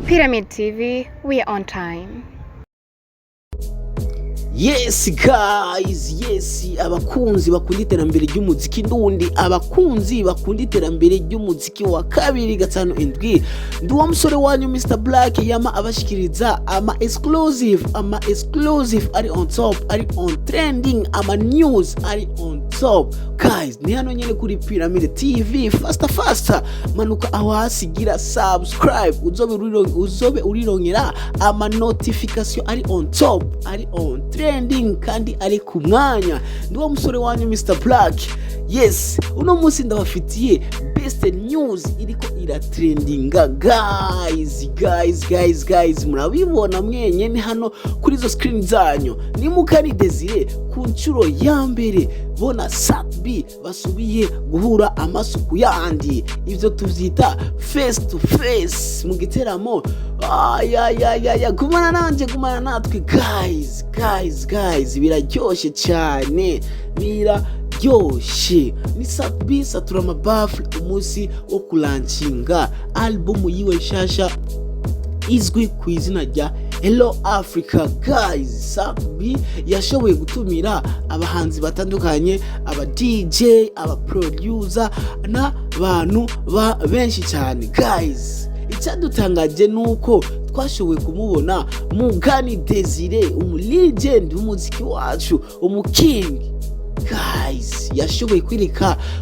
Pyramid TV, we are on time. Yes guys, yes abakunzi bakunda iterambere ry'umuziki ndundi, abakunzi bakunda iterambere ry'umuziki wa kabiri gatano indwi, ndi wa musore wanyu Mr Black yama abashikiriza ama exclusive ari on top, ari on trending, ama news ari on top. Guys, ni hano nyene kuri Pyramid TV, faster manuka aho hasigira subscribe, uzobe urirongera ama notification ari on top, ari on trending kandi ari ku mwanya. Ndi wa musore wanyu Mr Black. Yes, uno munsi ndabafitiye best news iriko iratrendinga guys, murabibona mwenyene hano kuri zo screen zanyu. Ni Mukani Desire ku nshuro ya mbere bona Satbi basubiye guhura amasuku yandi, ivyo tuvyita face to face mu giteramo. Gumana natwe guys, biraryoshe cyane, biraryoshe. Ni Satbi satura amabafle umunsi wo kulanchinga album yiwe nshasha izwi ku izina rya Hello Africa. Guys, Satbi yashoboye gutumira abahanzi batandukanye, aba DJ, aba producer na bantu benshi cyane. Guys, icyadutangaje nuko twashoboye kumubona Mukani Desire, legend w'umuziki wacu, umuking. Guys, yashoboye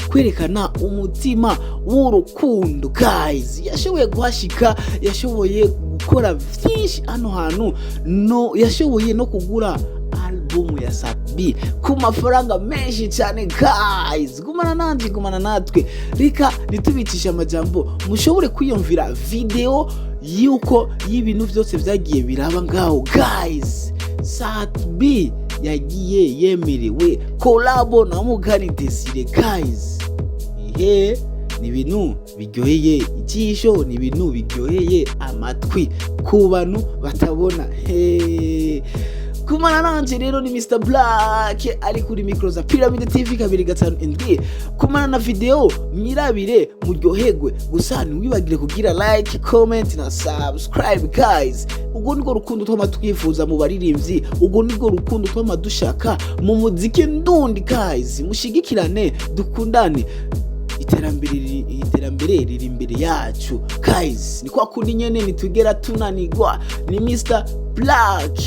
kwerekana umutima w'urukundo. Guys, yashoboye guhashika, yashoboye gukora vyinshi hano hantu, yashoboye no kugura album ya Satbi ku mafaranga menshi cyane. Guys, gumana natwe, reka nitubicisha amajambo mushobore kwiyumvira video yuko y'ibintu byose byagiye biraba ngaho. Guys, Satbi yagiye yemerewe collabo na Mukani Desire. Guys, ni ibintu biryoheye ijisho, ni ibintu biryoheye amatwi ku bantu batabona. Kumana nanje rero ni Mr Black ari kuri micro za Pyramid TV kabiri gatanu indwi. Kumana na video mwirabire muryohegwe, gusa ntiwibagire kugira like, comment na subscribe. Guys, ubwo niko rukundo twama twifuza mu baririmbyi, ubwo niko rukundo twama dushaka mu muziki ndundi. Guys, mushigikirane, dukundane, iterambere riri imbere yacu. Guys, ni kwa kundi nyene nitugera tunanigwa. Ni Mr Black.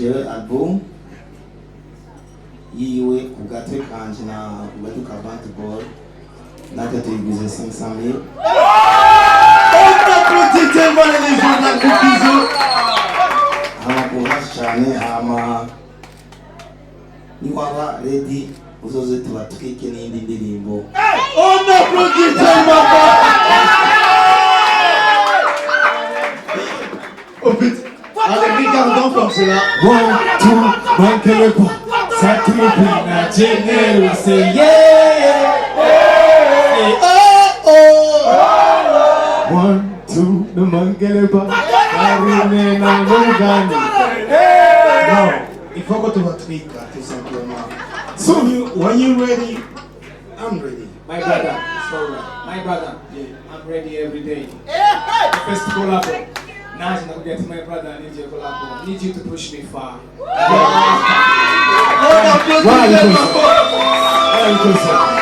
jewe album yiwe ku gatwe kanje na kubaduka abantu ball natwe tuyiguze 500,000. Protitema les jours na kubizo amakuha cyane ni waba ready uzoze tubatukike n'indi ndirimbo. Protitema oh putain. Avec Ricardo comme cela. 1, 2, manquez le pas. Ça tout le monde a généré, c'est yeah. Oh. 1, 2, ne manquez Geleba, Karine na Mugani. No, il faut que tu vas tweaker, tout simplement. So when you ready, I'm ready. My brother, sorry. My brother, I'm ready every day. First collab. Now I'm not getting my brother. I need your collab. I need you to push me far. Why?